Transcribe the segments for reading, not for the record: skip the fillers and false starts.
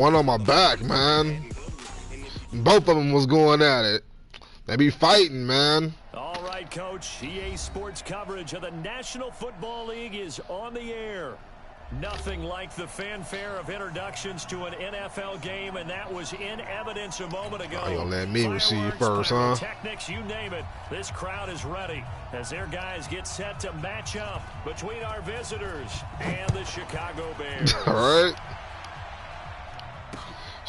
One on my back, man. Both of them was going at it. They be fighting, man. All right, Coach. EA Sports coverage of the National Football League is on the air. Nothing like the fanfare of introductions to an NFL game, and that was in evidence a moment ago. Oh, you gonna let me receive first, huh? Technics, you name it. This crowd is ready as their guys get set to match up between our visitors and the Chicago Bears. All right.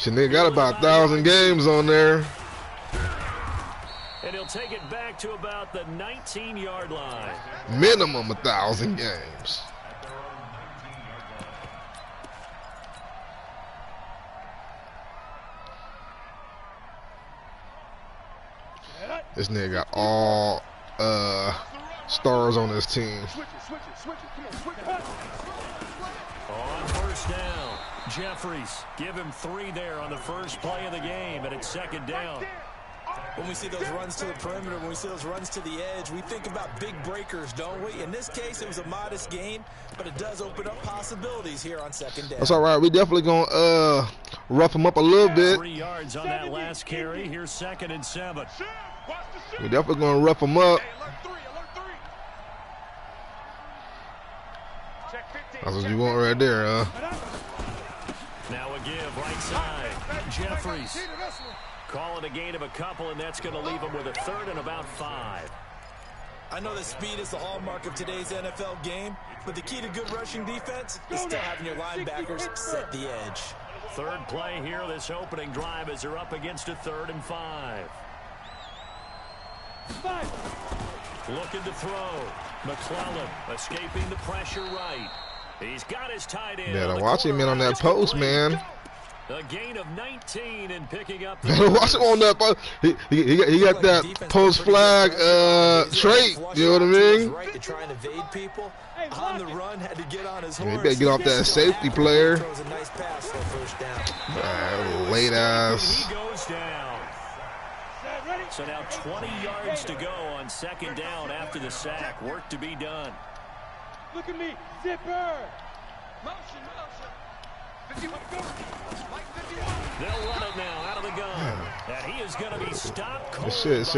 They got about 1,000 games on there. And he'll take it back to about the 19-yard line. Minimum 1,000 games. This nigga got all stars on his team. On first down, Jeffries. Give him 3 there on the first play of the game, and it's second down. When we see those runs to the perimeter, when we see those runs to the edge, we think about big breakers, don't we? In this case, it was a modest gain, but it does open up possibilities here on second down. That's all right. We definitely going to rough him up a little bit. 3 yards on that last carry. Here's 2nd and 7. We definitely going to rough him up. That's what you want right there, huh? Now a give right side. Jeffries. Call it a gain of a couple, and that's going to leave him with a 3rd and about 5. I know that speed is the hallmark of today's NFL game, but the key to good rushing defense is still having your linebackers set the edge. 3rd play here, this opening drive, as they're up against a 3rd and 5. Looking to throw. McClellan escaping the pressure right. He's got his tight end. Yeah, watch him in on that post, man. A gain of 19 and picking up. Watch him on that post. He got that post flag trait. You know what I mean? Right to try and evade people. On the run, had to get on his horse. He better get off that safety player. Throws a nice pass for first down. Late ass. He goes down. So now 20 yards to go on second down after the sack. Work to be done. Look at me, zipper. Motion. They'll run it now out of the gun. And he is going to be stopped. Shit is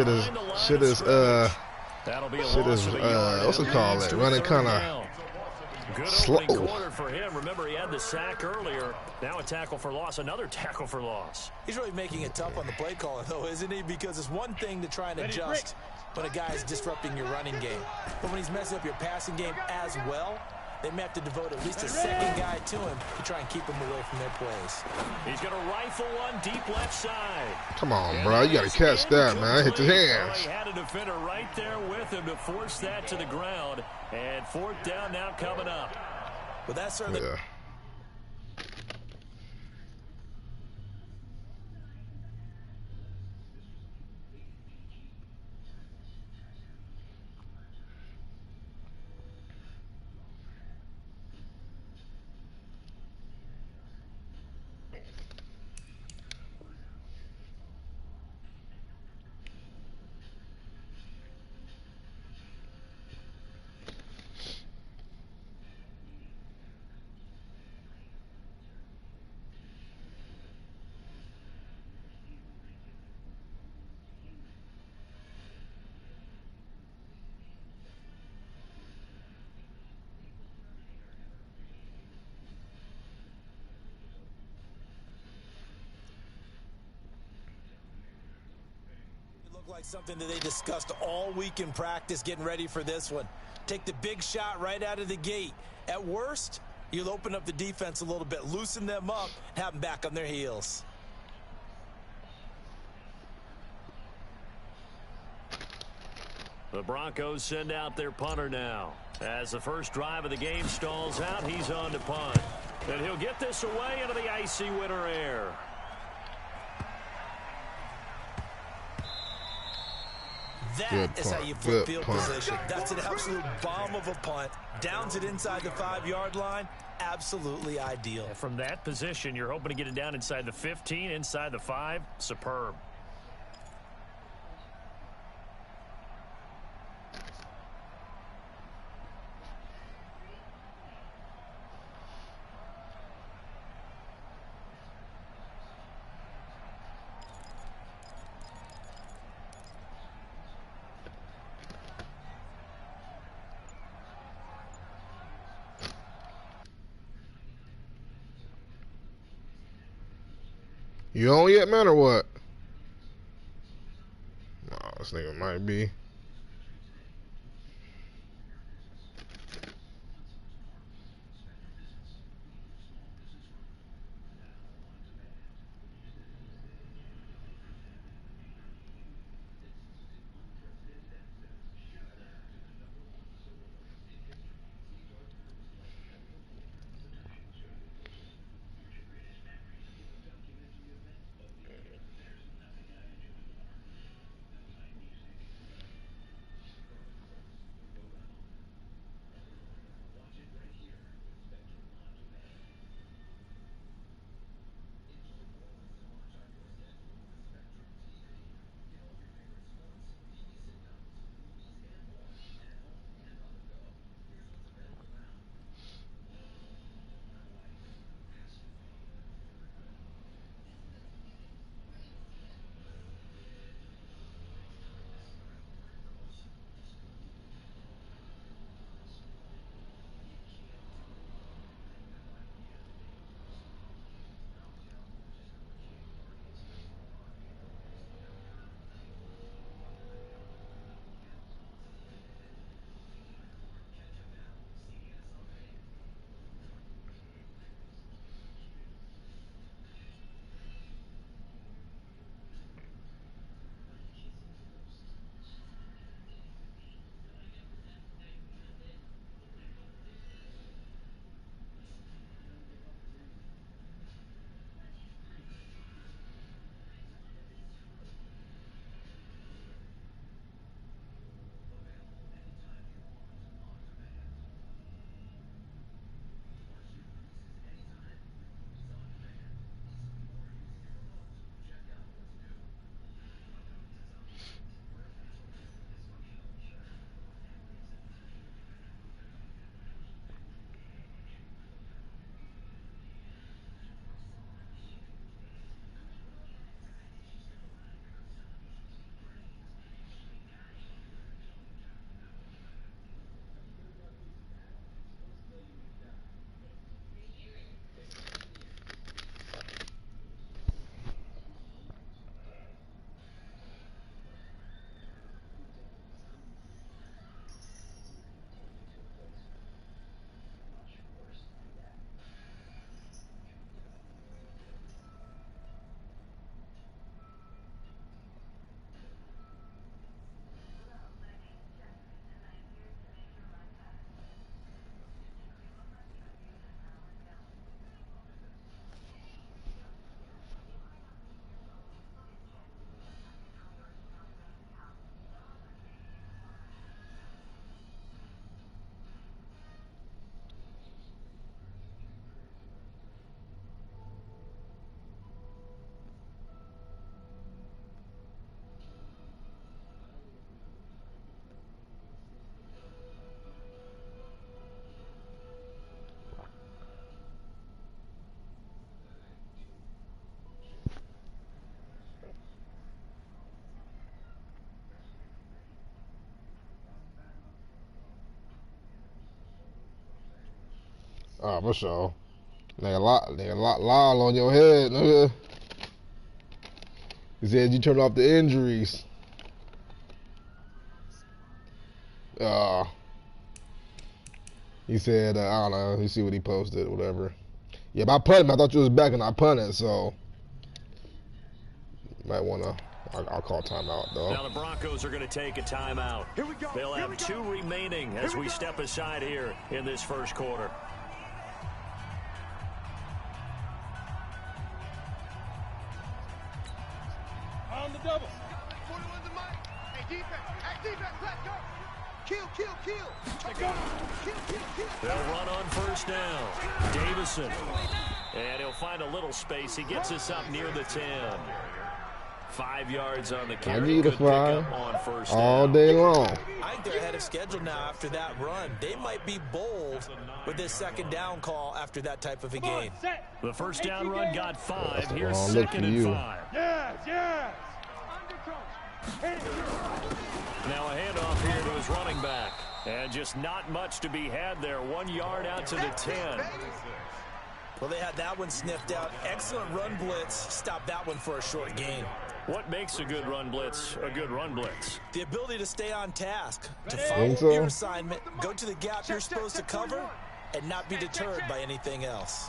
what's it called? Running kind of slow. Good opening quarter for him. Remember, he had the sack earlier. Now a tackle for loss, another tackle for loss. He's really making it tough on the play caller, though, isn't he? Because it's one thing to try and adjust when a guy is disrupting your running game. But when he's messing up your passing game as well, they may have to devote at least a second guy to him to try and keep him away from their plays. He's going to rifle one deep left side. Come on, bro. You got to catch that, man. Hit your hands. He had a defender right there with him to force that to the ground. And 4th down now coming up. But that's certainly... Yeah. Like something that they discussed all week in practice getting ready for this one. Take the big shot right out of the gate. At worst, you'll open up the defense a little bit, loosen them up, have them back on their heels. The Broncos send out their punter now. As the first drive of the game stalls out, he's on to punt. And he'll get this away into the icy winter air. That is how you flip field position. That's an absolute bomb of a punt. Downs it inside the 5-yard line. Absolutely ideal. And from that position, you're hoping to get it down inside the 15, inside the 5. Superb. You on yet, man, or what? Oh, this nigga might be. Oh, for sure. Nigga, lot lol on your head, nigga. He said you turned off the injuries. He said, I don't know. You see what he posted, whatever. Yeah, but I punted him. I thought you was back and I punted, so might wanna. I'll call timeout though. Now the Broncos are going to take a timeout. Here we go. They'll have two remaining as we step aside here in this first quarter. On the double. 41 to Mike. Hey, defense, let's go. Kill. They'll run on first down. Davison. And he'll find a little space. He gets us up near the 10. 5 yards on the carry. I need a Good five pickup on first all down. day long. I think they're ahead of schedule now after that run. They might be bold with this second down call after that type of a game. The first down run got 5. That's a Here's long look second for and you. 5. Yes. Now a handoff here to his running back. And just not much to be had there. 1 yard out to the 10. Well, they had that one sniffed out. Excellent run blitz. Stop that one for a short gain. What makes a good run blitz a good run blitz? The ability to stay on task, to follow up your assignment, go to the gap you're supposed to cover, and not be deterred by anything else.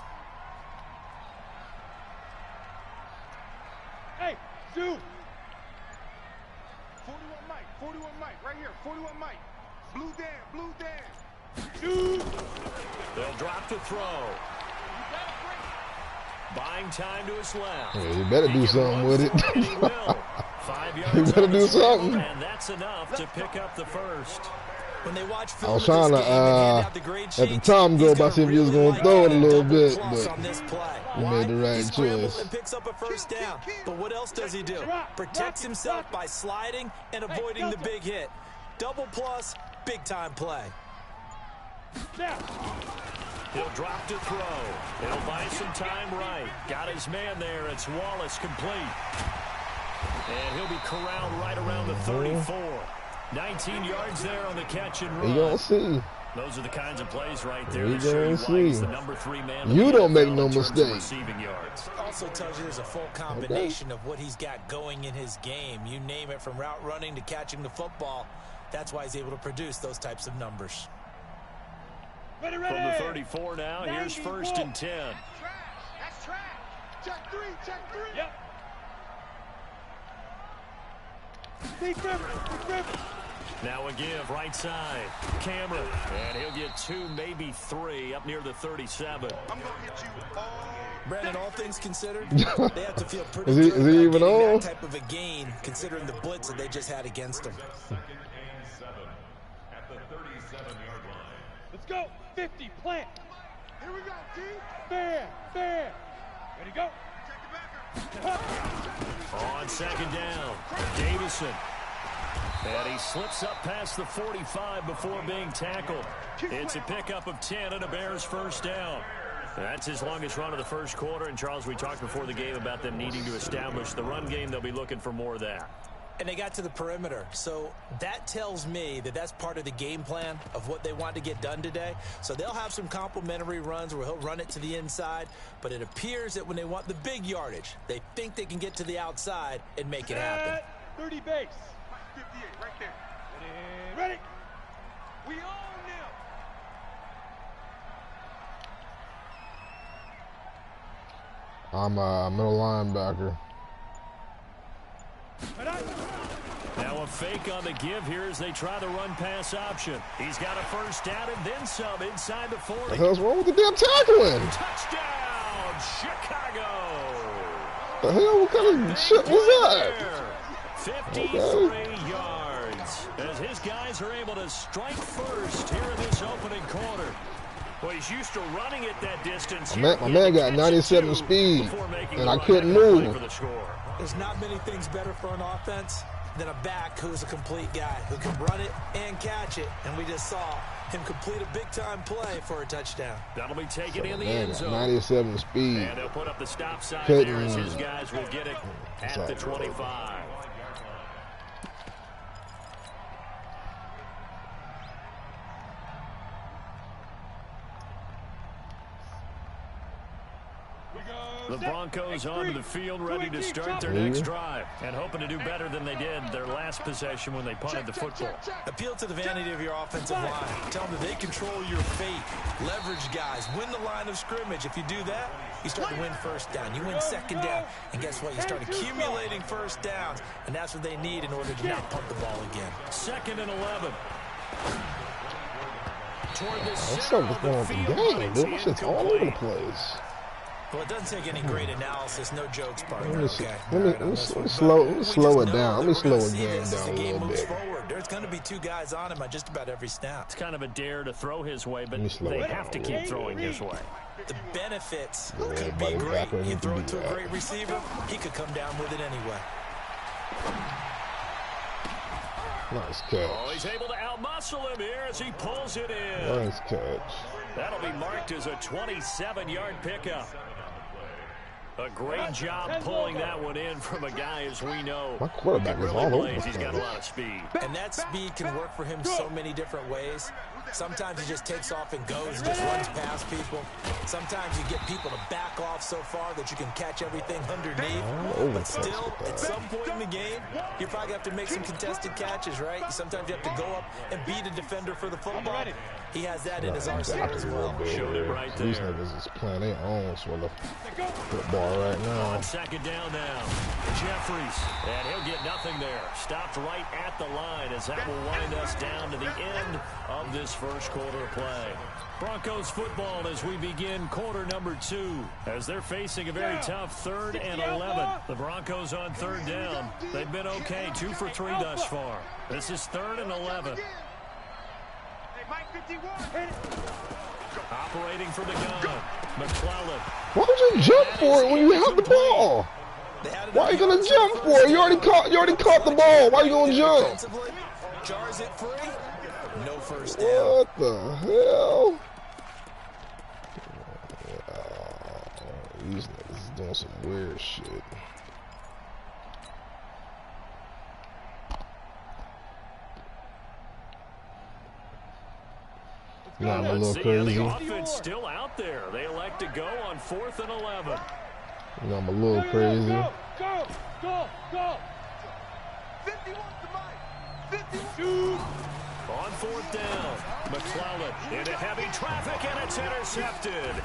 Hey, Sue! 41 Mike, right here, 41 Mike. Blue Dan. Sue! They'll drop to throw. Buying time to his left. Yeah, you better do something with it. He will. 5 yards. You better do something. And that's enough to pick up the first. When they watch I film was of trying this to, game and hand out the grade at the sheets, time go he's about gonna see if he was really going to throw it a like little double bit, plus but on this play. he Why? made the right He scrambles choice. and picks up a first down. But what else does he do? Protects himself by sliding and avoiding the big hit. Double plus, big time play. He'll drop to throw. He'll buy some time right. Got his man there. It's Wallace complete. And he'll be corralled right around the 34. 19 yards there on the catch and run. You gonna see. Those are the kinds of plays right there You that show you gonna why he's see. the number 3 man. You don't make NFL no in terms of mistake. Receiving yards. Also tells you there's a full combination of what he's got going in his game. You name it, from route running to catching the football. That's why he's able to produce those types of numbers. Ready. From the 34 now, here's 1st and 10. That's trash. Check three. Yep. Big river. Now a give, right side. Cameron. And he'll get 2, maybe 3, up near the 37. I'm going to get you all. Brandon, all things considered, they have to feel pretty Is he good about even getting on? that type of a gain, considering the blitz that they just had against them. Let's go. 50, plant. Here we go, T. Fair. Ready, go. Check the backer. On 2nd down, Davison. And he slips up past the 45 before being tackled. It's a pickup of 10 and a Bears 1st down. That's his longest run of the first quarter. And, Charles, we talked before the game about them needing to establish the run game. They'll be looking for more of that. And they got to the perimeter. So that tells me that that's part of the game plan of what they want to get done today. So they'll have some complementary runs where he'll run it to the inside. But it appears that when they want the big yardage, they think they can get to the outside and make it happen. 30 base. 58, right there. Ready. We own them. I'm a middle linebacker. Now a fake on the give here as they try the run-pass option. He's got a 1st down and then some inside the 40. What the hell's wrong with the damn tackling? Touchdown, Chicago! The hell? What kind of shit was that? 53 yards as his guys are able to strike first here in this opening quarter. Well, he's used to running it that distance. My man got 97 speed, and I couldn't move. There's not many things better for an offense than a back who's a complete guy, who can run it and catch it. And we just saw him complete a big-time play for a touchdown. That'll be taken in the Man end got zone. 97 speed. And they'll put up the stop sign Couldn't there as move. his guys will get it at the 25. The Broncos onto the field, ready to start their next drive, and hoping to do better than they did their last possession when they punted the football. Appeal to the vanity of your offensive line. Tell them that they control your fate. Leverage guys. Win the line of scrimmage. If you do that, you start to win 1st down. You win 2nd down. And guess what? You start accumulating 1st downs. And that's what they need in order to not punt the ball again. 2nd and 11. Toward the That's center something of going the on with the field, game, but dude. it's This shit's all over the incomplete. place. Well, it doesn't take any great analysis. No jokes, partner. Let me Okay. slow it down. Let me slow it game down a little bit. forward. There's going to be 2 guys on him on just about every snap. It's kind of a dare to throw his way, but Let me slow they it have to down. keep throwing his way. The benefits Yeah, could be everybody great. backwards You into throw it to that. a great receiver, he could come down with it anyway. Nice Oh, he's catch. able to outmuscle him here as he pulls it in. Nice catch. That'll be marked as a 27-yard pickup. A great job pulling that one in from a guy, as we know. My quarterback is really all over plays. the He's got a place. lot of speed. And that speed can work for him so many different ways. Sometimes he just takes off and goes and just runs past people. Sometimes you get people to back off so far that you can catch everything underneath. But still, at some point in the game, you probably have to make some contested catches, right? Sometimes you have to go up and beat a defender for the football. He has that in his arsenal as well. Showed it right there. These niggas is playing their own sort of football right now. On second down now, Jeffries, and he'll get nothing there. Stopped right at the line as that will wind us down to the end of this first quarter of play. Broncos football as we begin quarter number 2 as they're facing a very tough 3rd and 11. The Broncos on 3rd down. They've been okay, 2 for 3 thus far. This is 3rd and 11. Operating for the gun, McClellan. Why would you jump for it when you have the ball? Why are you gonna jump for it? You already caught the ball. Why are you gonna jump? Jars it free. No first down. What the hell? These niggas is doing some weird shit. You know, I'm a little crazy. The offense still out there. They elect to go on 4th and 11. You know, I'm a little crazy. Go. 51 to Mike. 51. On 4th down, McClellan into heavy traffic, and it's intercepted.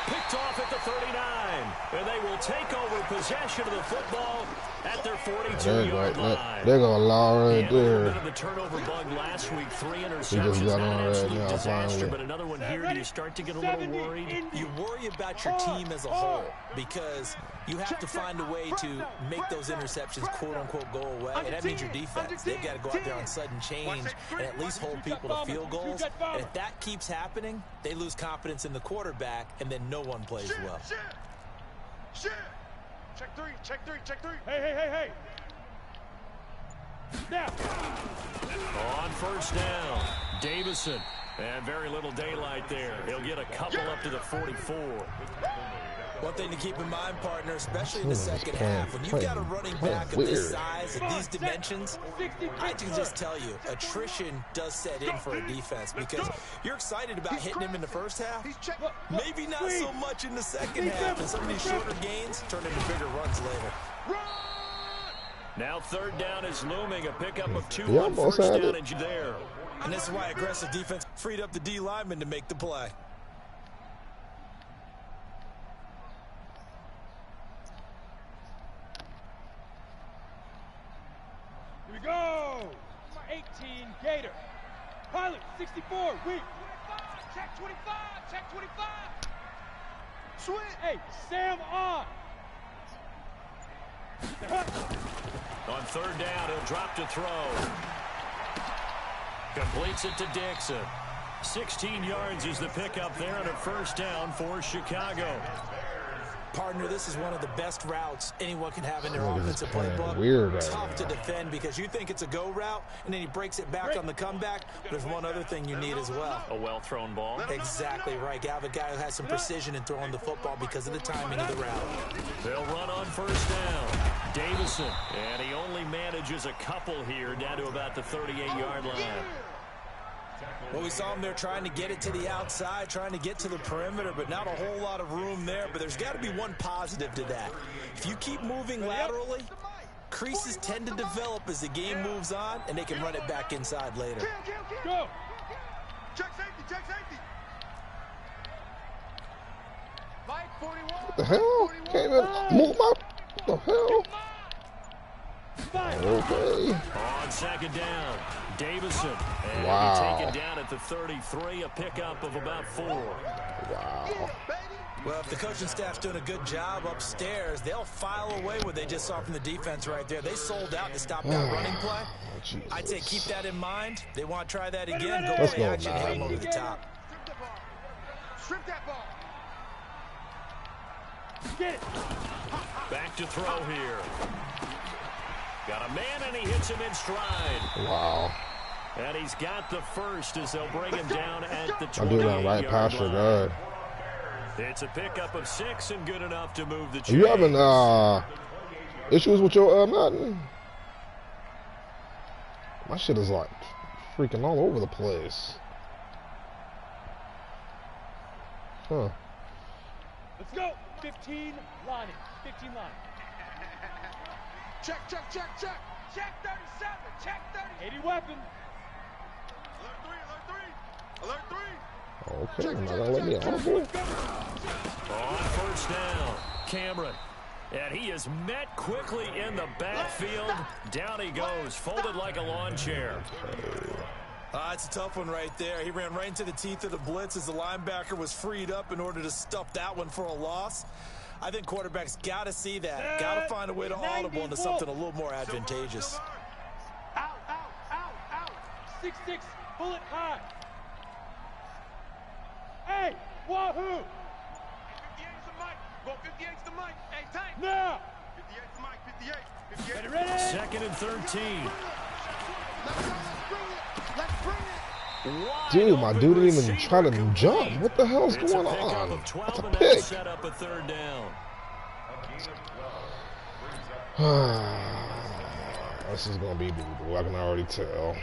Picked off at the 39, and they will take over possession of the football at their 42-yard line. They're going to allow right there. A bit of the turnover bug last week, 3 He interceptions, just got not on an right absolute now, disaster, finally. but another one here. Do you start to get a little worried? You worry about your team as a whole because you have to find a way to make those interceptions quote-unquote go away, and that means your defense. They've got to go out there on sudden change and at least hold people to field goals. And if that keeps happening, they lose confidence in the quarterback, and then no one plays well. Shit. Check three. Hey. Now. On 1st down, Davison. And very little daylight there. He'll get a couple up to the 44. One thing to keep in mind, partner, especially in the second half, when you've got a running back of this size and these dimensions, I can just tell you, attrition does set in for a defense because you're excited about hitting him in the first half, maybe not so much in the second half, and some of these shorter gains turn into bigger runs later. Now 3rd down is looming, a pickup of 2 He on almost 1st had down it. and there. And this is why aggressive defense freed up the D lineman to make the play. Here we go. 18, Gator. Pilot, 64, weak. Check 25. Switch. Hey, Sam on. On 3rd down, he'll drop to throw. Completes it to Dixon. 16 yards is the pickup there on a 1st down for Chicago. Partner, this is one of the best routes anyone can have in their Niggas is offensive playing playbook. weird right Tough to now. defend because you think it's a go route, and then he breaks it back on the comeback. There's one other thing you need as well. A well-thrown ball. Exactly right. You have a guy who has some precision in throwing the football because of the timing of the route. They'll run on 1st down. Davison, and he only manages a couple here down to about the 38-yard line. Well, we saw him there trying to get it to the outside, trying to get to the perimeter, but not a whole lot of room there. But there's got to be one positive to that. If you keep moving laterally, creases tend to develop as the game moves on, and they can run it back inside later. Go. Check safety. Mike, 41. What the hell? Can't even move my... What the hell? Okay. On 2nd down, Davison. And Wow. he'll be taken down at the 33, a pickup of about 4. Wow. Well, if the coaching staff's doing a good job upstairs, they'll file away what they just saw from the defense right there. They sold out to stop that running play. Jesus. I'd say keep that in mind. They want to try that again. Go Let's play go, action, hit man. him over the top. Strip that ball. Get it. Back to throw here. Got a man, and he hits him in stride. Wow. And he's got the first as they'll bring him down at the 28-yard I do that right past your line. guy. It's a pickup of 6 and good enough to move the chains. Are you having issues with your Madden? My shit is like freaking all over the place. Huh. Let's go. 15 line. 15 line. Check, check, check, check. Check 37. Check 30. 80 weapon. Alert 3. Okay, I'm not gonna let me audible. On first down, Cameron. And he is met quickly in the backfield. Down he goes, folded like a lawn chair. It's a tough one right there. He ran right into the teeth of the blitz as the linebacker was freed up in order to stuff that one for a loss. I think quarterbacks got to see that. Got to find a way to audible into something a little more advantageous. Out. 6-6, bullet high. Hey, wahoo! 58's the mic. Go 58's the mic. Hey, tank. Now! 58's the mic. 58. Ready? Second and 13. Let's bring it. Dude, my dude didn't even try to jump. What the hell's going on? That's a pick. Set up a third down. This is gonna be brutal. I can already tell.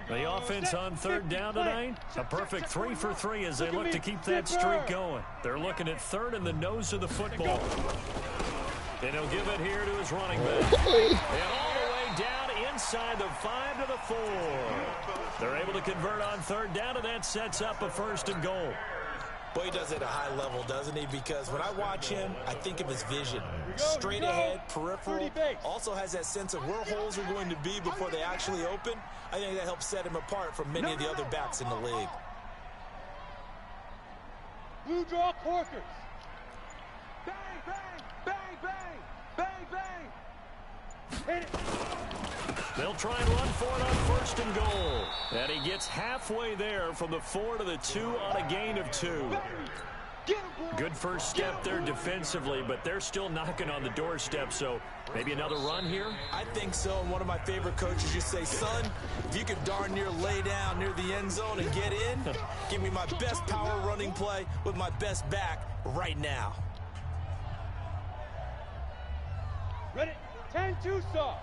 The offense on third down tonight, a perfect 3 for 3 as they look to keep that streak going. They're looking at third in the nose of the football. And he'll give it here to his running back. And all the way down inside the 5 to the 4. They're able to convert on third down, and that sets up a first and goal. Boy, he does it at a high level, doesn't he? Because when I watch him, I think of his vision. Straight ahead, peripheral. Also has that sense of where holes are going to be before they actually open. I think that helps set him apart from many of the other backs in the league. Blue draw corkers. Bang, bang, bang, bang, bang, bang. Hit it. They'll try and run for it on first and goal. And he gets halfway there from the 4 to the 2 on a gain of 2. Good first step there defensively, but they're still knocking on the doorstep, so maybe another run here? I think so, and one of my favorite coaches just say, son, if you could darn near lay down near the end zone and get in, give me my best power running play with my best back right now. Ready? 10-2 saw.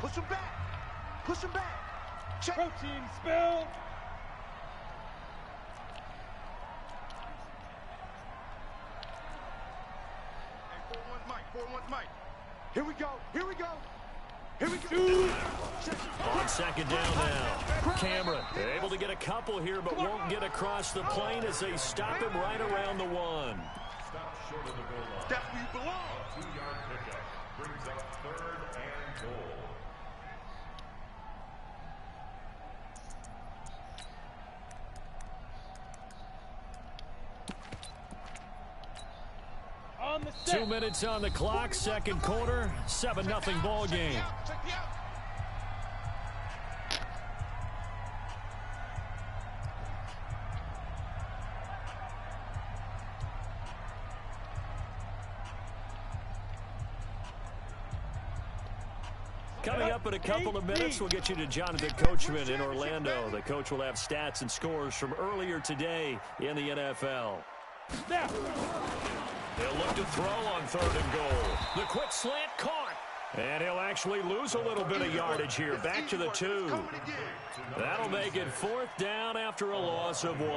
Push him back. Push him back. Check. Protein spill. Hey, 4-1's mic. 4-1's mic. Here we go. Here we go. Here we go. Dude. On second down now, Cameron able to get a couple here, but won't get across the plane as they stop him right around the 1. That's where you belong. 2-yard pickup brings up third and goal. On the set. 2 minutes on the clock, second quarter, 7-0 ball game. Check me out. Coming up in a couple of minutes, we'll get you to Jonathan Coachman in Orlando. The coach will have stats and scores from earlier today in the NFL. Now. He'll look to throw on third and goal. The quick slant caught. And he'll actually lose a little bit of yardage here. Back to the 2. That'll make it fourth down after a loss of 1.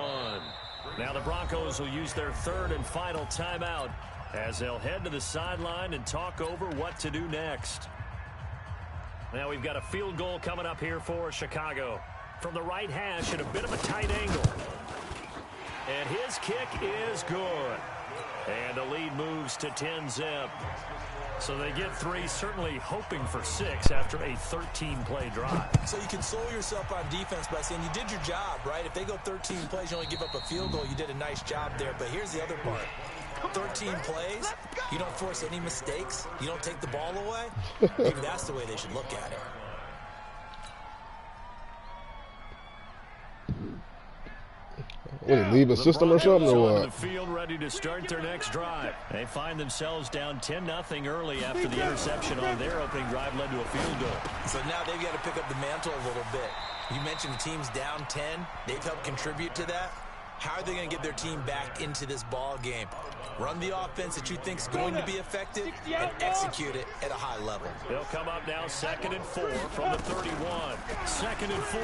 Now the Broncos will use their third and final timeout as they'll head to the sideline and talk over what to do next. Now we've got a field goal coming up here for Chicago. From the right hash at a bit of a tight angle. And his kick is good. And the lead moves to 10-zip. So they get 3, certainly hoping for 6 after a 13-play drive. So you console yourself on defense by saying you did your job, right? If they go 13 plays, you only give up a field goal, you did a nice job there. But here's the other part. 13 plays, you don't force any mistakes, you don't take the ball away. Maybe that's the way they should look at it. What, did he leave a system or something or On the what? field ready to start their next drive. They find themselves down 10-0 early after the interception on their opening drive led to a field goal. So now they've got to pick up the mantle a little bit. You mentioned the team's down 10. They've helped contribute to that. How are they going to get their team back into this ball game? Run the offense that you think is going to be effective and execute it at a high level. They'll come up now 2nd and 4 from the 31. 2nd and 4.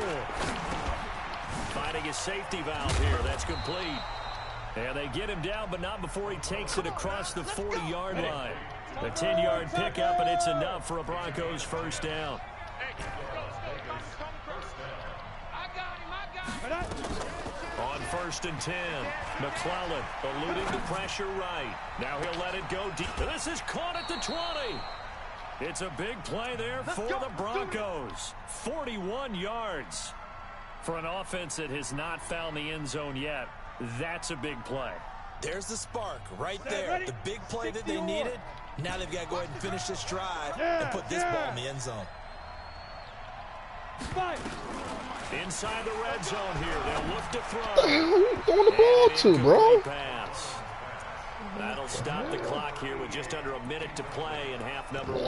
finding his safety valve here. That's complete. And they get him down, but not before he takes it across the 40-yard line. A 10-yard pickup, and it's enough for a Broncos first down. On 1st and 10, McClellan eluding the pressure right. Now he'll let it go deep. This is caught at the 20. It's a big play there for the Broncos. 41 yards. For an offense that has not found the end zone yet, that's a big play. There's the spark right there. The big play that they needed. Now they've got to go ahead and finish this drive and put this ball in the end zone. Inside the red zone here. They'll look to throw. What the hell are you throwing the ball to, bro? Pass. That'll stop the clock here with just under a minute to play in half number 1.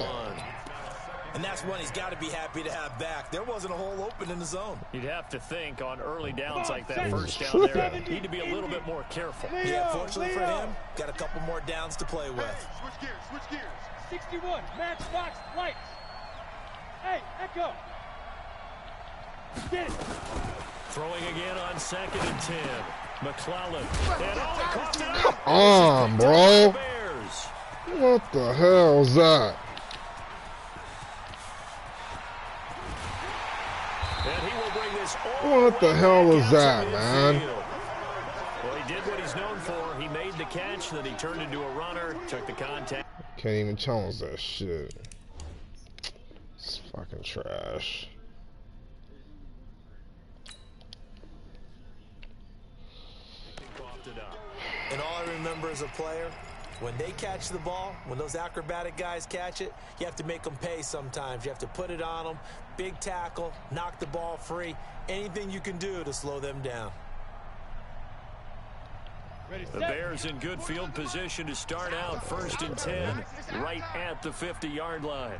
And that's one he's got to be happy to have back. There wasn't a hole open in the zone. You'd have to think on early downs like that, first down there, need to be a little bit more careful. Yeah, fortunately for him, got a couple more downs to play with. Hey, switch gears, switch gears. 61, matchbox, lights. Hey, Echo. Get it. Throwing again on 2nd and 10. McClellan. Come on, bro. What the hell is that? And he will bring this What the hell was that, man? Well, he did what he's known for. He made the catch, then he turned into a runner, took the contact. Can't even challenge that shit. It's fucking trash. And all I remember as a player, when they catch the ball, when those acrobatic guys catch it, you have to make them pay sometimes. You have to put it on them, big tackle, knock the ball free, anything you can do to slow them down. The Bears in good field position to start out 1st and 10, right at the 50-yard line.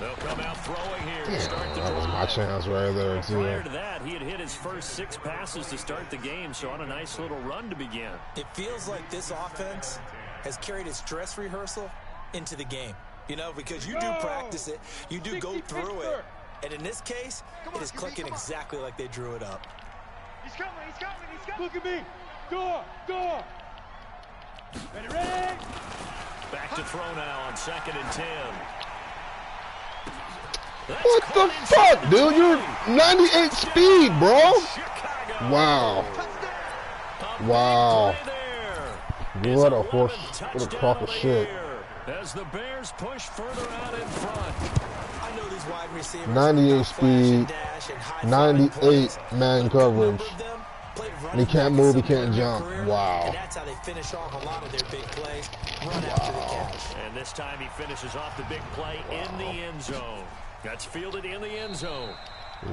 They'll come out throwing here to start the That was drive. my chance right there, too. Prior to that, he had hit his first 6 passes to start the game, so on a nice little run to begin. It feels like this offense has carried its dress rehearsal into the game. You know, because you do practice it, you do go through it, and in this case, it is clicking exactly like they drew it up. He's coming, he's coming, he's coming. Look at me. Door, door. Ready. Back to throw now on 2nd and 10. What the fuck, dude? You're 98 speed, bro. Wow. Wow. What a horse. What a crock of shit. As the Bears push further out in front. I know these wide receivers 98 speed, 98 man coverage. And he can't move, he can't jump. Wow. And that's how they finish off a lot of their big plays, run after the catch. And this time he finishes off the big play in the end zone. That's fielded in the end zone.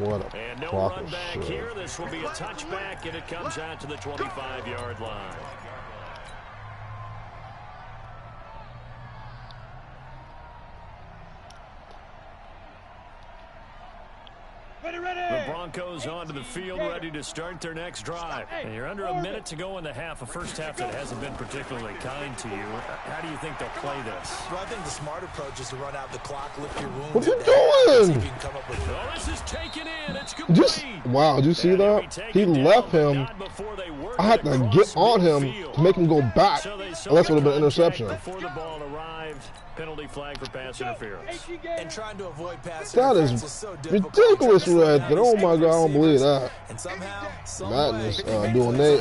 What a And no crock run of back shit. here. This will be a touchback, and it comes out to the 25-yard line. The Broncos onto the field, ready to start their next drive. And you're under a minute to go in the half, a first half that hasn't been particularly kind to you. How do you think they'll play this? Well, I think the smart approach is to run out the clock, lift your wounds. What are you See doing? if you can come up with Well, this is taken in. It's Just, complete. wow, did you see that? He left him. I had to get on him to make him go back. Unless it would have been an interception. Before the ball arrived, penalty flag for pass interference. and trying to avoid pass That interference is so difficult. ridiculous right there. Oh my God, I don't believe that. And somehow, some Madness, way, doing they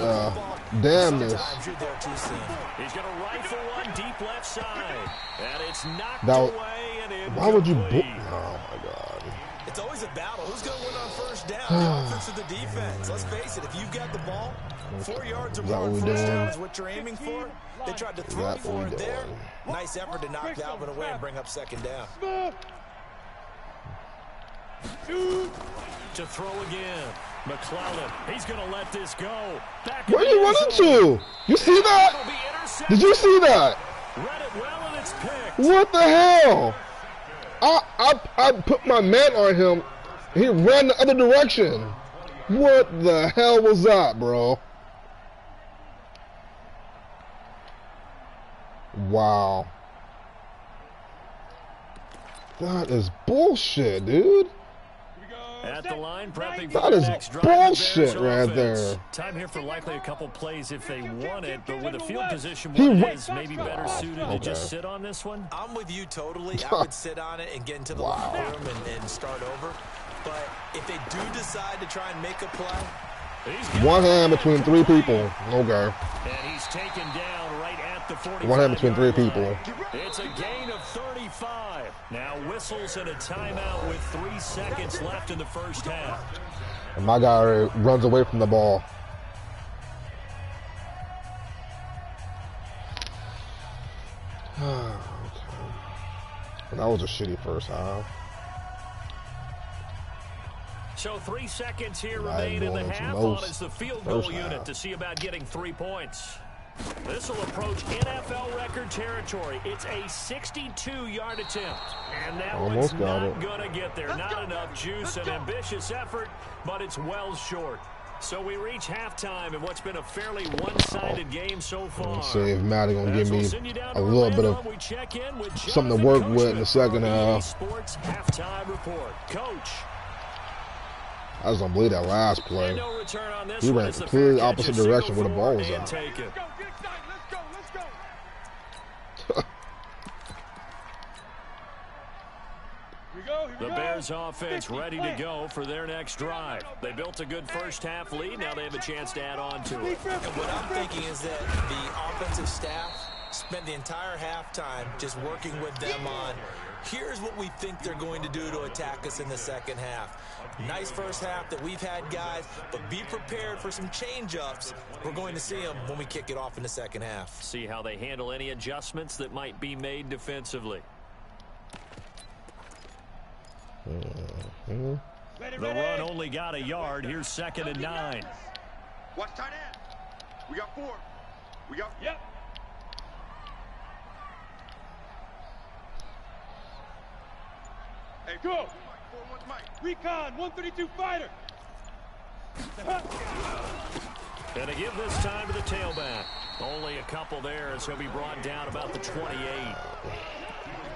damnness. sometimes you're there too soon. He's going to rifle one deep left side. And it's knocked That- away and incomplete. Why would you? Oh my God. It's always a battle. Who's going to win on first down? The offense or the defense? Let's face it, if you've got the ball, 4 yards or Is that more what on we first down doing? is what you're aiming for. They tried to throw that what for we it there. doing? Nice effort to knock that one away and bring up second down. To throw again. McClellan. He's going to let this go. Back Where are in you the end running zone. to? You see that? It'll be intercepted. Did you see that? Read it well, and it's picked. What the hell? I put my man on him. He ran the other direction. What the hell was that, bro? Wow. That is bullshit, dude. At the line, prepping That for the is next drive. bullshit right Offense. there. Time here for likely a couple plays if they want it, but with a field position He what wa- it is, maybe better suited to just sit on this one. I'm with you totally. I would sit on it and get into the locker room and start over. But if they do decide to try and make a play, One hand between three people. Okay. And he's taken down right at the 45. One hand between three people. It's a gain of 35. Now whistles and a timeout with 3 seconds left in the first half. And my guy runs away from the ball. Okay. That was a shitty first half. So 3 seconds here I remain in the know, half most on as the field goal first unit half. to see about getting 3 points. This will approach NFL record territory. It's a 62-yard attempt. And that Almost one's got not it. going to get there. Not enough juice, an ambitious effort, but it's well short. So we reach halftime in what's been a fairly one-sided game so far. Let's see if Matty gonna give me Send you down a to little bit Orlando, of we check in with something to Jonathan work with in the second Coachman for EA half. Sports halftime report. Coach. I just don't believe that last play. And no return on this He one ran as the completely fair opposite catch is direction where the single ball was for and at. take it. Let's go, get excited. Let's go. Here we The go. Bears offense ready to go for their next drive. They built a good first half lead. Now they have a chance to add on to it. and what I'm thinking is that the offensive staff spent the entire halftime just working with them on, here's what we think they're going to do to attack us in the second half. Nice first half that we've had, guys, but be prepared for some change-ups. We're going to see them when we kick it off in the second half. See how they handle any adjustments that might be made defensively. Ready, The ready. run only got a yard. Here's 2nd and 9. Watch tight end. We got 4. We got. Yep. Hey, Go. 4-1 Mike. Recon 132 fighter. And to give this time to the tailback. Only a couple there as he'll be brought down about the 28.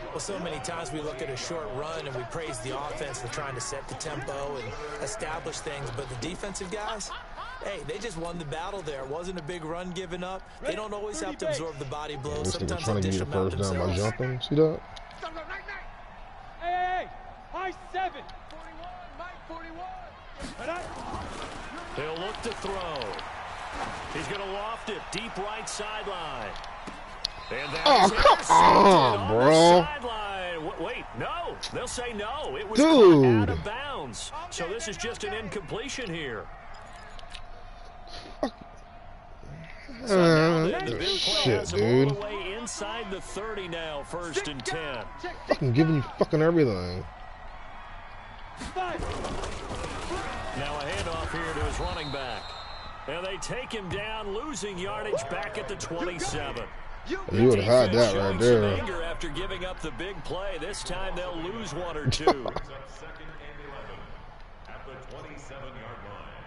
Well, so many times we look at a short run and we praise the offense for trying to set the tempo and establish things, but the defensive guys, hey, they just won the battle there. It wasn't a big run given up. They don't always have to absorb the body blows. This nigga Sometimes trying they to dish give me them the out first down by themselves. jumping. See that? Go, night, night. Hey, high 7. 41, Mike, 41. He'll look to throw. He's going to loft it deep right sideline. And Oh, come on, bro. Wait, no. They'll say no. It was Dude. caught out of bounds. So this is just an incompletion here. The big play Shit, has him all dude. the way inside the 30 now, 1st and 10. Fucking giving you fucking everything. 5. Now a handoff here to his running back. And they take him down, losing yardage back at the 27. You would have had that Showing right some there. anger after giving up the big play. This time they'll lose 1 or 2. 2nd and 11 at the 27-yard line.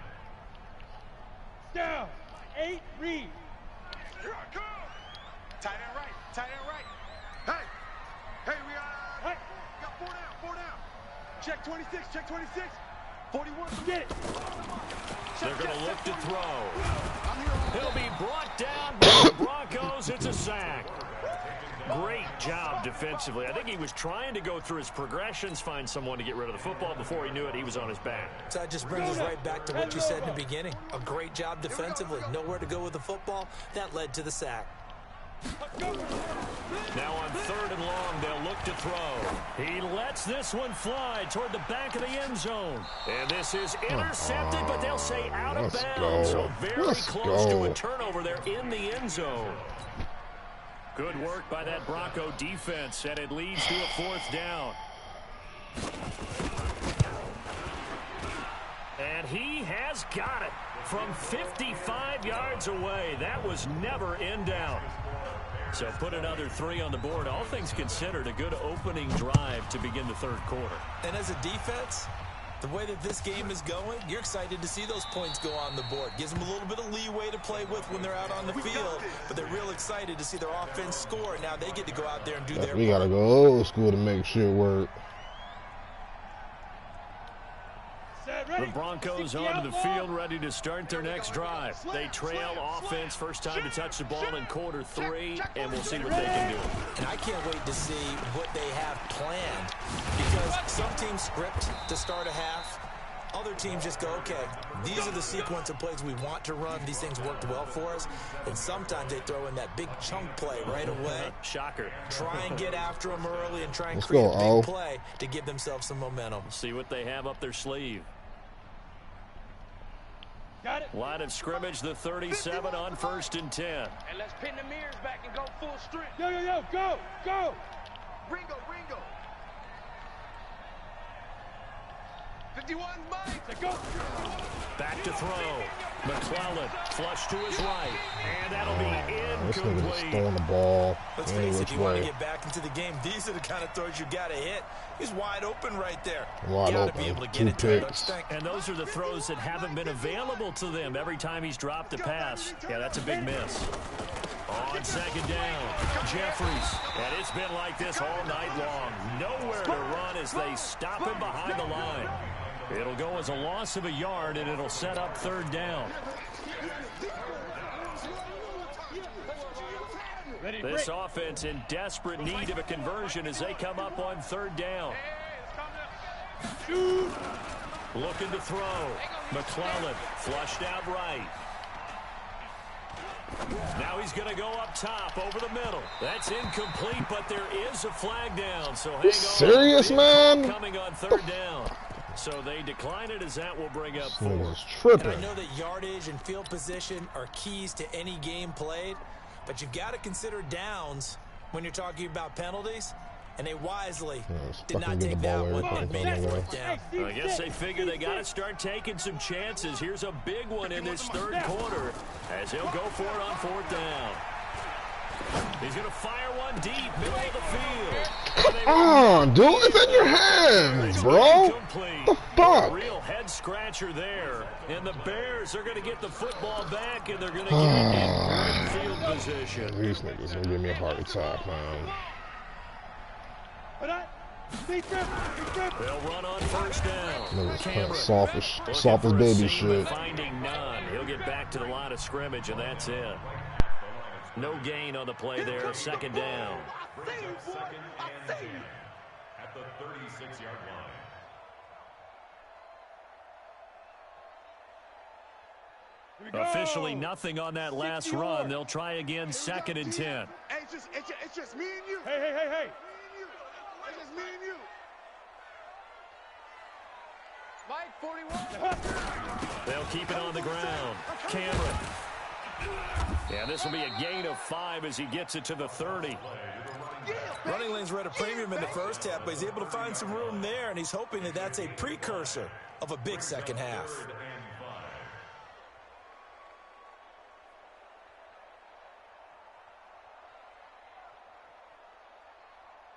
Down. 8. Read. Here I come. Tight end right. Tight end right. Hey, we got 4 down. 4 down. Check 26. Check 26. 41. Get it. They're going to look to throw. I'm here. He'll be brought down by the Broncos. It's a sack. Great job defensively. I think he was trying to go through his progressions, find someone to get rid of the football. Before he knew it, he was on his back. So that just brings us right back to what you said in the beginning. A great job defensively. Nowhere to go with the football. That led to the sack. Now on 3rd and long, they'll look to throw. He lets this one fly toward the back of the end zone. And this is intercepted, but they'll say out of Let's bounds. go. So very Let's close to go. a turnover there in the end zone. Good work by that Bronco defense, and it leads to a 4th down. And he has got it from 55 yards away. That was never in doubt. So put another 3 on the board. All things considered, a good opening drive to begin the 3rd quarter. And as a defense, the way that this game is going, you're excited to see those points go on the board. Gives them a little bit of leeway to play with when they're out on the field, but they're real excited to see their offense score. Now they get to go out there and do their We gotta go old school to make shit work. The Broncos onto the field, ready to start their next drive. They trail offense, first time to touch the ball in quarter 3, and we'll see what they can do. And I can't wait to see what they have planned, because some teams script to start a half. Other teams just go, okay, these are the sequence of plays we want to run. These things worked well for us. And sometimes they throw in that big chunk play right away. Shocker. Try and get after them early and try and create a big play to give themselves some momentum. See what they have up their sleeve. Got it. Line of scrimmage, the 37 on 1st and 10. And let's pin the mirrors back and go full strength. Yo, go. Ringo. 51 Mike. Go. Back to throw. McClellan flush to his right. And that'll be This nigga just incomplete. throwing the ball Let's any face it, which if you want to way. get back into the game, these are the kind of throws you got to hit. He's wide open right there. Wide Gotta open. be able to get 2 into it, don't picks. you think? And those are the throws that haven't been available to them every time he's dropped a pass. Yeah, that's a big miss. On 2nd down, Jeffries. And it's been like this all night long. Nowhere to run as they stop him behind the line. It'll go as a loss of a yard, and it'll set up 3rd down. This offense in desperate need of a conversion as they come up on 3rd down. Looking to throw. McClellan flushed out right. Now he's going to go up top over the middle. That's incomplete, but there is a flag down. So hang on. Serious, man? Coming on 3rd down. So they decline it as that will bring up 4. Nigga's And I tripping. know that yardage and field position are keys to any game played, but you've got to consider downs when you're talking about penalties, and they wisely did not take that one and made it 4th down. I guess they figure they got to start taking some chances. Here's a big one in this 3rd quarter as he'll go for it on 4th down. He's going to fire one deep, middle of the field. Come on, dude. It's in your hands, bro. Incomplete. The fuck? Real head scratcher there. And the Bears are going to get the football back, and they're going to get it in great field position. These niggas gonna give me a heart attack, man. They'll run on 1st down. Niggas playing Cameron. soft Looking as for a baby seam, shit. Finding none. He'll get back to the line of scrimmage, and that's it. No gain on the play there. 2nd down. Second and 10 at the 36-yard line. Officially nothing on that last run. They'll try again 2nd and 10. Hey, it's just me and you. Hey. It's just me and you. Mike, 41. They'll keep it on the ground. Cameron. Yeah, this will be a gain of 5 as he gets it to the 30. Running lanes were at a premium in the first half, but he's able to find some room there, and he's hoping that that's a precursor of a big second half.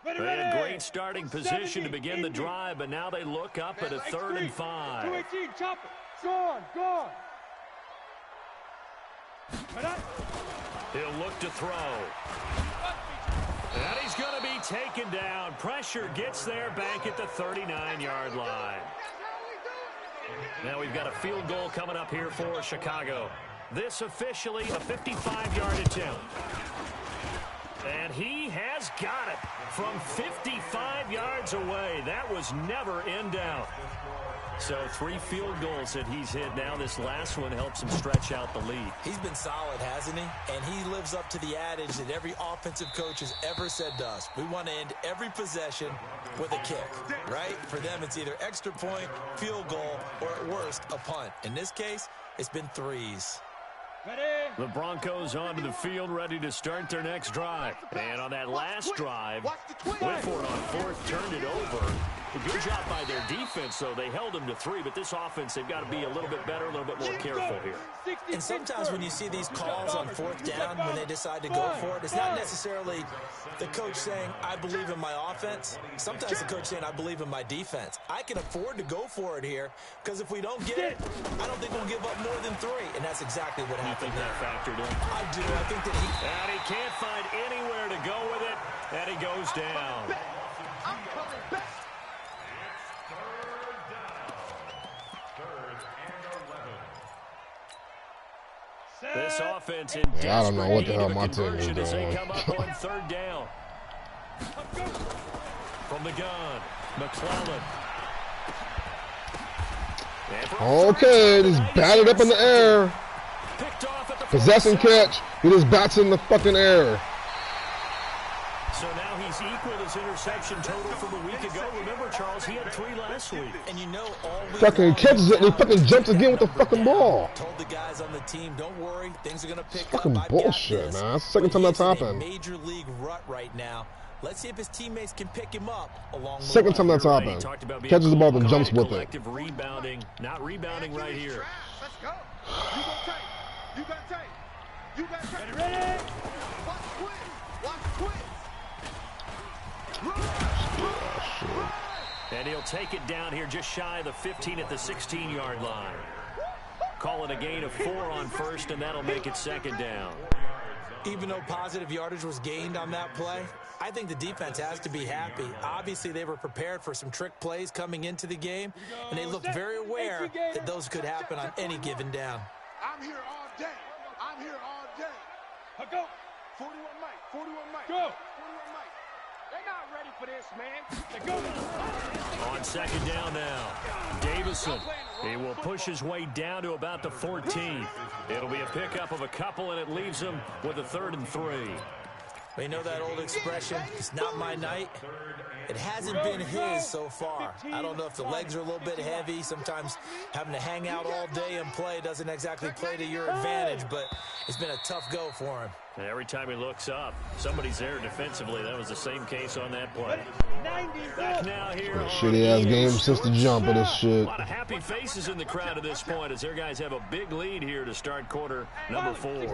They had great starting position to begin the drive, but now they look up at a 3rd and 5. 218, chop it. Gone. He'll look to throw. And he's going to be taken down. Pressure gets there back at the 39-yard line. Now we've got a field goal coming up here for Chicago. This officially a 55-yard attempt. And he has got it from 55 yards away. That was never in doubt. So 3 field goals that he's hit now. This last one helps him stretch out the lead. He's been solid, hasn't he? And he lives up to the adage that every offensive coach has ever said to us. We want to end every possession with a kick, right? For them, it's either extra point, field goal, or at worst, a punt. In this case, it's been 3s. The Broncos onto the field, ready to start their next drive. And on that last drive, went for it on 4th, turned it over. A good job by their defense, though. They held them to 3, but this offense, they've got to be a little bit better, a little bit more careful here. And sometimes when you see these calls on 4th down, when they decide to go for it, it's not necessarily the coach saying, I believe in my offense. Sometimes the coach saying, I believe in my defense. I can afford to go for it here, because if we don't get it, I don't think we'll give up more than 3. And that's exactly what happened. I think that factored in. I do. I think that he... And he can't find anywhere to go with it, and he goes down. I'm coming back. This offense in I don't know what the hell desperate my need of team is conversion as they doing. come up on third down. From the gun, McClellan. Okay, just batted up in the air. Possession catch. He just bats in the fucking air. So now he's equaled his interception total from a week ago. Remember, Charles, he had 3 last week. And you know, all week Fucking long, catches it and he fucking jumps again with the fucking ball. Told the guys on the team, don't worry, things are going to pick Fucking up. I've bullshit, got this. man. That's the second time that's He's in a happened. major league rut right now. Let's see if his teammates can pick him up along the Second way. time that's He happened. talked about being Catches the ball and cool, jumps with it. collective rebounding, not rebounding right here. Let's go. You got tight. You got tight. You got tight. Ready? Watch quick. Watch quick. And he'll take it down here just shy of the 15 at the 16-yard line. Call it a gain of 4 on first, and that'll make it second down. Even though positive yardage was gained on that play, I think the defense has to be happy. Obviously, they were prepared for some trick plays coming into the game, and they looked very aware that those could happen on any given down. I'm here all day. I'm here all day. Go. 41 Mike. 41 Mike. Go. 41 Mike. They're not ready for this, man. Go. On second down now, Davison. He will push his way down to about the 14. It'll be a pickup of a couple, and it leaves him with a 3rd and 3. You know that old expression, it's not my night? It hasn't been his so far. I don't know if the legs are a little bit heavy. Sometimes having to hang out all day and play doesn't exactly play to your advantage, but it's been a tough go for him. And every time he looks up, somebody's there defensively. That was the same case on that play. Back now here. Shitty ass game since the jump of this shit. A lot of happy faces in the crowd at this point as their guys have a big lead here to start quarter number 4. Check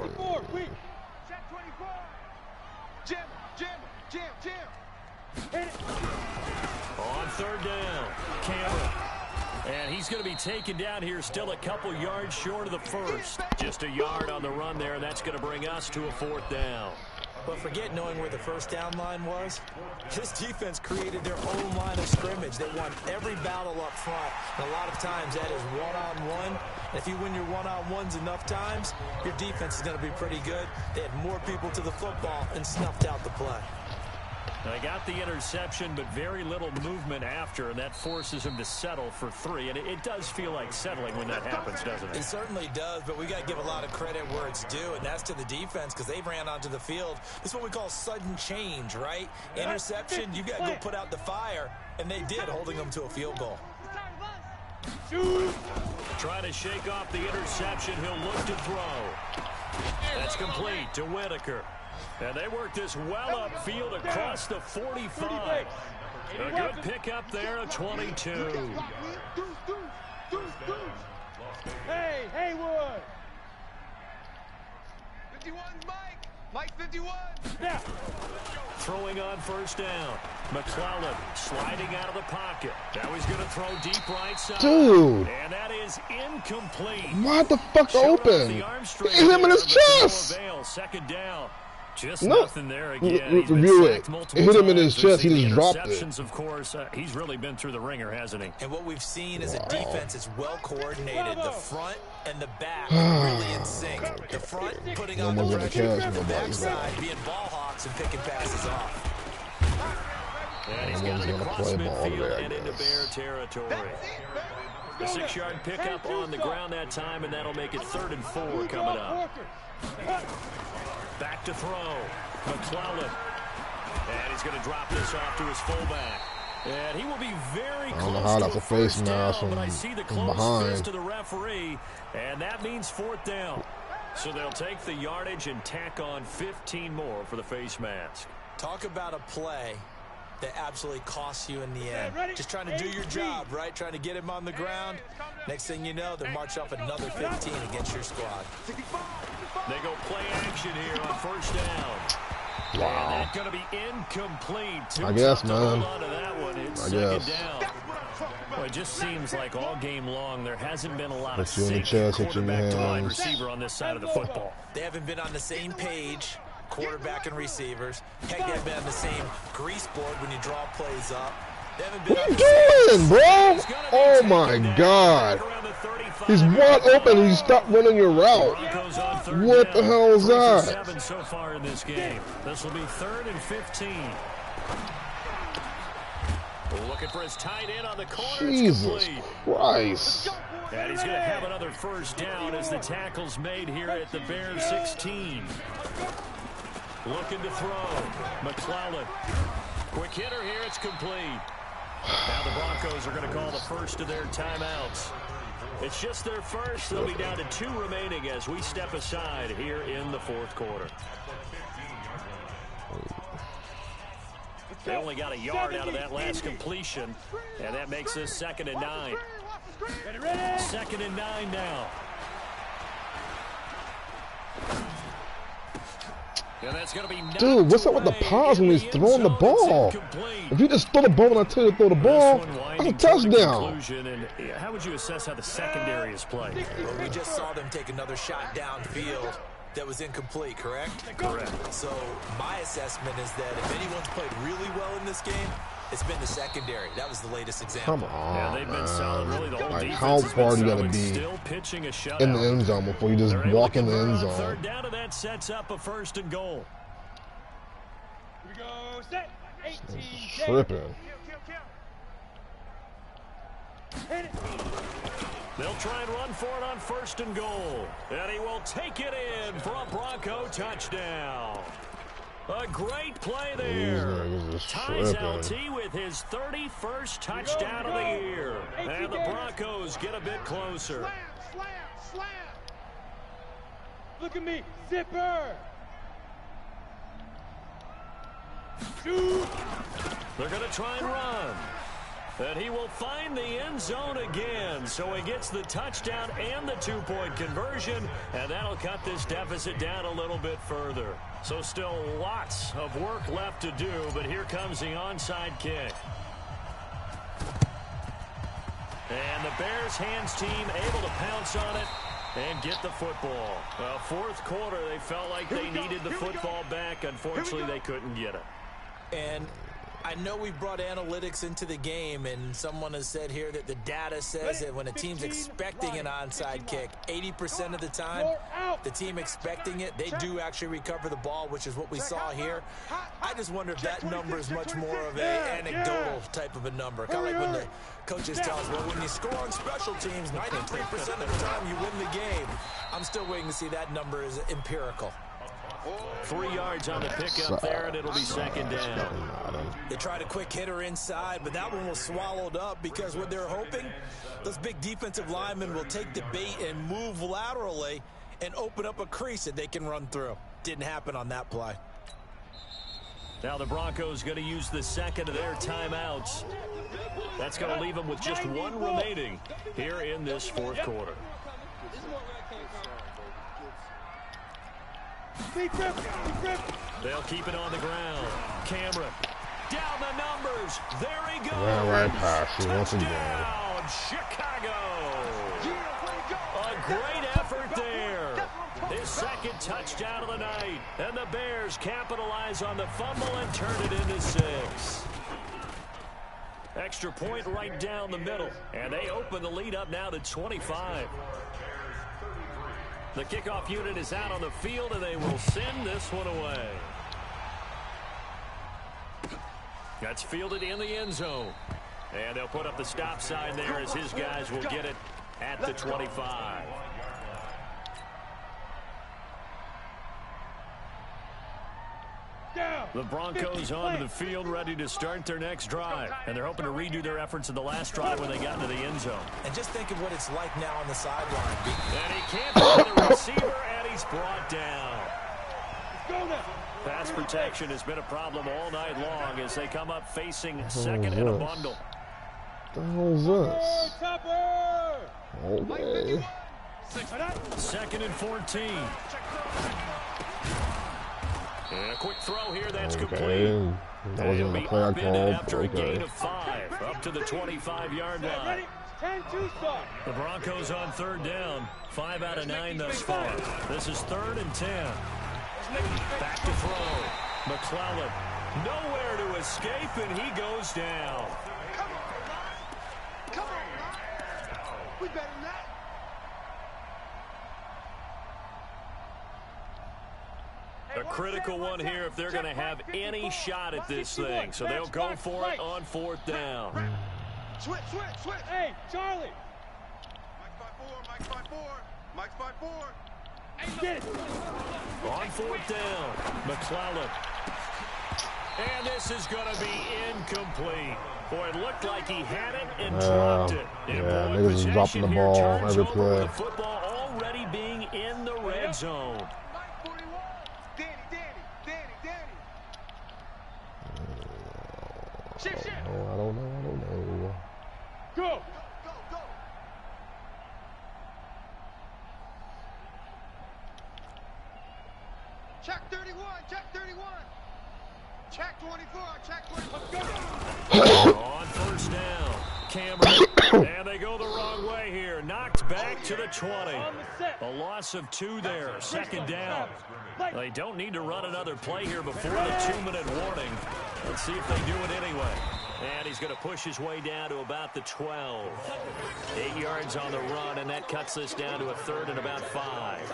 24. Jim, Jim, Jim, Jim. On third down, Cameron. And he's going to be taken down here still a couple yards short of the first. Just a yard on the run there, and that's going to bring us to a 4th down. But forget knowing where the first down line was. This defense created their own line of scrimmage. They won every battle up front. And a lot of times that is one-on-one. And if you win your one-on-ones enough times, your defense is going to be pretty good. They had more people to the football and snuffed out the play. They got the interception, but very little movement after, and that forces him to settle for 3. And it does feel like settling when that happens, doesn't it? It certainly does, but we got to give a lot of credit where it's due, and that's to the defense because they ran onto the field. This is what we call sudden change, right? Interception, you got to go put out the fire, and they did, holding them to a field goal. Trying to shake off the interception. He'll look to throw. That's complete to Whitaker. And they work this well upfield across the 45. A good pickup there at 22. Hey, Haywood. 51 Mike. Mike 51. Yeah. Throwing on first down. McClellan sliding out of the pocket. Now he's going to throw deep right side. Dude. And that is incomplete. Why the fuck open? Hit him in his chest. Second down. Just No. nothing there again. He's Review been it. sacked multiple It hit him in times. his chest. He We've seen just the dropped it. interceptions, of course. He's really been through the ringer, hasn't he? And what we've seen is a defense is well coordinated. The front and the back really in sync. The front putting on the Almost in the pressure. catch, The but backside being ball hawks and picking passes off. And he's Almost got it gonna across play ball midfield there, I and into Bear guess. territory. A 6-yard pickup on the ground that time, and that'll make it 3rd and 4 coming up. Back to throw. McClellan. And he's going to drop this off to his fullback. And he will be very close I don't know how to that's a face first mask down, but from I see the close behind. fist to the referee, and that means 4th down. So they'll take the yardage and tack on 15 more for the face mask. Talk about a play that absolutely costs you in the end. Just trying to do your job, right? Trying to get him on the ground. Next thing you know, they march off another 15 against your squad. They go play action here on first down. Wow. And that's going to be incomplete. I guess, Tough to man. hold on to that one. It's I second guess. down. Well, it just seems like all game long there hasn't been a lot of Hit you in the sync chest, hit you in the quarterback to wide hands. receiver on this side of the football. They haven't been on the same page, quarterback and receivers. Heck, they haven't been on the same grease board when you draw plays up. What are you doing, bro? Oh my God. He's wide open and you stop running your route. What the hell is that? 7 so far in this game. This will be 3rd and 15. Looking for his tight end on the corner. Jesus Christ. And he's going to have another first down as the tackle's made here at the Bears 16. Looking to throw. McClellan. Quick hitter here. It's complete. Now the Broncos are going to call the first of their timeouts. It's just their first. They'll be down to 2 remaining as we step aside here in the 4th quarter. They only got a yard out of that last completion, and that makes this 2nd and 9. 2nd and 9 now. And that's going to be dude, what's up with the pause when he's throwing the ball? If you just throw the ball when I tell you to throw the ball, that's a touchdown. And how would you assess how the secondary is playing? Well, we just saw them take another shot downfield that was incomplete, correct? Correct. So my assessment is that if anyone's played really well in this game, it's been the secondary. That was the latest example. Come on, yeah, they've been solid. Really, the whole like, defense how has far been do you got to solid. be Still pitching a shutout. in the end zone before you just walk in the end zone? 3rd down, and that sets up a 1st and goal. Here we go. Set. 18. Tripping. Hit it. They'll try and run for it on 1st and goal. And he will take it in for a Bronco touchdown. A great play there. Ties LT with his 31st touchdown of the year. And the Broncos get a bit closer. Slam. Look at me. Zipper. Shoot. They're going to try and run. And he will find the end zone again. So he gets the touchdown and the 2-point conversion. And that'll cut this deficit down a little bit further. So still lots of work left to do. But here comes the onside kick. And the Bears hands team able to pounce on it and get the football. Well, 4th quarter, they felt like they needed the football back. Unfortunately, they couldn't get it. And I know we brought analytics into the game, and someone has said here that the data says that when a team's expecting an onside kick, 80% of the time, the team expecting it, they do actually recover the ball, which is what we saw here. I just wonder if that number is much more of an anecdotal type of a number. Kind of like when the coaches tell us, well, when you score on special teams, 93% of the time you win the game. I'm still waiting to see that number is empirical. 3 yards on the pickup there, and it'll be 2nd down. They tried a quick hitter inside, but that one was swallowed up because what they're hoping, those big defensive linemen will take the bait and move laterally and open up a crease that they can run through. Didn't happen on that play. Now the Broncos going to use the 2nd of their timeouts. That's going to leave them with just 1 remaining here in this 4th quarter. They'll keep it on the ground. Cameron down the numbers. There he goes. Right pass. He wants him down. Touchdown, Chicago. A great effort there. His 2nd touchdown of the night. And the Bears capitalize on the fumble and turn it into 6. Extra point right down the middle. And they open the lead up now to 25. The kickoff unit is out on the field, and they will send this one away. That's fielded in the end zone. And they'll put up the stop sign there as his guys will get it at the 25. The Broncos onto the field ready to start their next drive. And they're hoping to redo their efforts in the last drive when they got into the end zone. And just think of what it's like now on the sideline. And he can't find the receiver, and he's brought down. Pass protection has been a problem all night long as they come up facing 2nd and a bundle. What the hell is this? Okay. 2nd and 14. And a quick throw here, that's complete. That wasn't a play I called. After a gain of 5, up to the 25-yard line. The Broncos on 3rd down. 5 out of 9 thus far. This is 3rd and 10. Back to throw. McClellan nowhere to escape, and he goes down. We better than that. A critical one here if they're going to have any shot at this thing. So they'll go for it on 4th down. Switch. Hey, Charlie. Mike's 5-4. Mike's 5-4. Get it. On 4th down, McClellan. And this is going to be incomplete. Boy, it looked like he had it and dropped it. And yeah, boy, niggas is dropping the ball every play. The football already being in the red zone. Mike 41. Danny. Shift. I don't know. Go. Check 31. Check 24. Check 24. On 1st down, Cameron. And they go the wrong way here. Knocked back to the 20. A loss of 2 there. 2nd down. They don't need to run another play here before the 2-minute warning. Let's see if they do it anyway. And he's going to push his way down to about the 12. 8 yards on the run, and that cuts this down to a 3rd and about 5.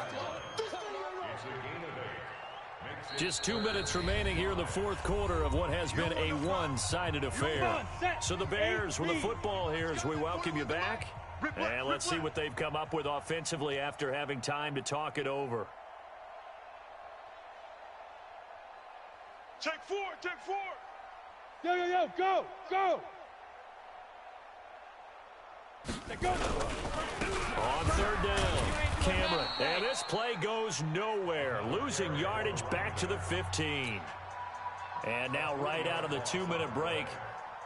Just 2 minutes remaining here in the 4th quarter of what has been a one-sided affair. So the Bears with the football here as we welcome you back. And let's see what they've come up with offensively after having time to talk it over. Check 4. Yo, go. Go. On 3rd down, Cameron. And this play goes nowhere. Losing yardage back to the 15. And now right out of the 2-minute break,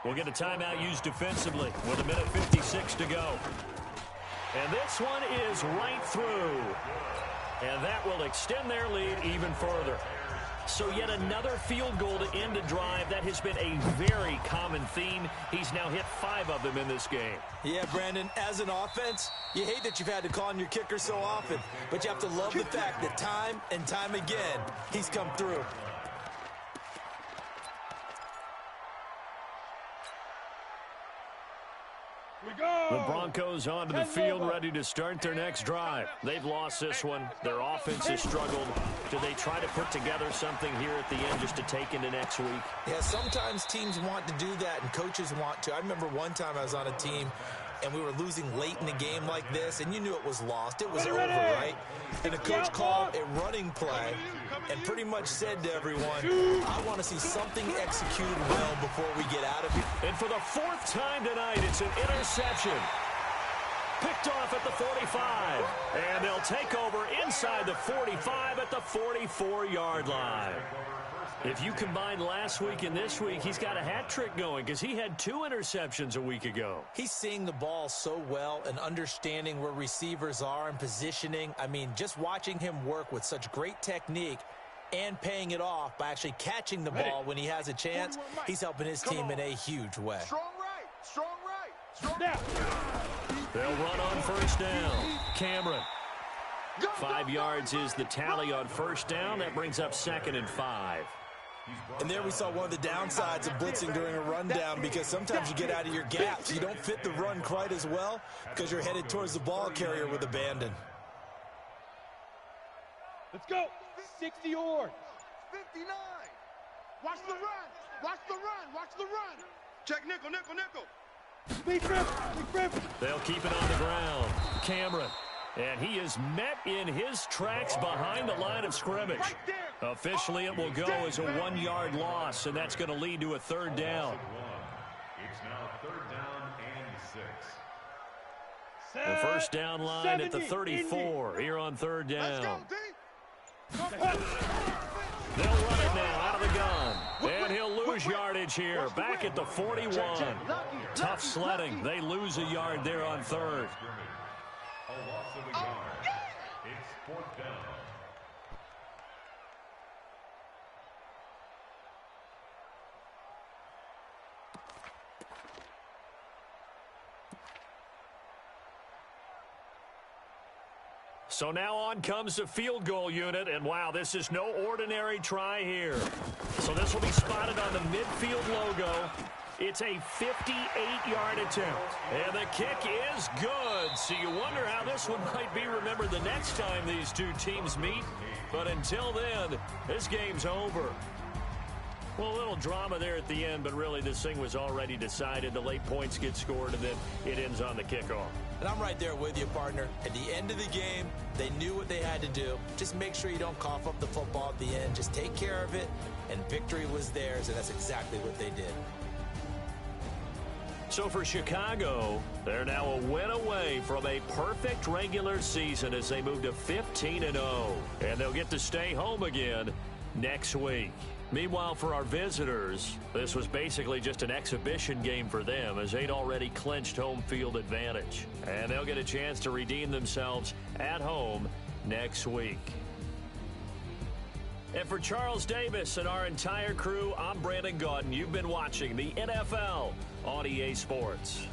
we'll get a timeout used defensively with 1:56 to go. And this one is right through. And that will extend their lead even further. So yet another field goal to end a drive. That has been a very common theme. He's now hit 5 of them in this game. Yeah, Brandon, as an offense, you hate that you've had to call on your kicker so often, but you have to love the fact that time and time again, he's come through. The Broncos onto the field, ready to start their next drive. They've lost this one. Their offense has struggled. Do they try to put together something here at the end just to take into next week? Yeah, sometimes teams want to do that and coaches want to. I remember one time I was on a team and we were losing late in the game like this, and you knew it was lost. It was over, right? And the coach called a running play and pretty much said to everyone, I want to see something executed well before we get out of here. And for the 4th time tonight, it's an interception. Picked off at the 45. And they'll take over inside the 45 at the 44-yard line. If you combine last week and this week, he's got a hat trick going because he had 2 interceptions a week ago. He's seeing the ball so well and understanding where receivers are and positioning. I mean, just watching him work with such great technique and paying it off by actually catching the ball when he has a chance, he's helping his team in a huge way. Strong right. Now. They'll run on 1st down. Cameron. 5 yards is the tally on 1st down. That brings up 2nd and 5. And there we saw one of the downsides of blitzing during a rundown, because sometimes you get out of your gaps. You don't fit the run quite as well because you're headed towards the ball carrier with abandon. Let's go. 60 yards. 59. Watch the run. Check nickel. Big rip. They'll keep it on the ground. Cameron. And he is met in his tracks behind the line of scrimmage. Officially, it will go as a 1-yard loss, and that's going to lead to a 3rd down. It's now 3rd down and 6. The 1st down line at the 34 here on 3rd down. They'll run it now out of the gun. And he'll lose yardage here. Back at the 41. Tough sledding. They lose a yard there on 3rd. A loss of a yard. It's 4th down. So now on comes the field goal unit, and wow, this is no ordinary try here. So this will be spotted on the midfield logo. It's a 58-yard attempt. And the kick is good. So you wonder how this one might be remembered the next time these two teams meet. But until then, this game's over. Well, a little drama there at the end, but really this thing was already decided. The late points get scored, and then it ends on the kickoff. And I'm right there with you, partner. At the end of the game, they knew what they had to do. Just make sure you don't cough up the football at the end. Just take care of it, and victory was theirs, and that's exactly what they did. So for Chicago, they're now a win away from a perfect regular season as they move to 15-0. And they'll get to stay home again next week. Meanwhile, for our visitors, this was basically just an exhibition game for them as they'd already clinched home field advantage. And they'll get a chance to redeem themselves at home next week. And for Charles Davis and our entire crew, I'm Brandon Gaudin. You've been watching the NFL on EA Sports.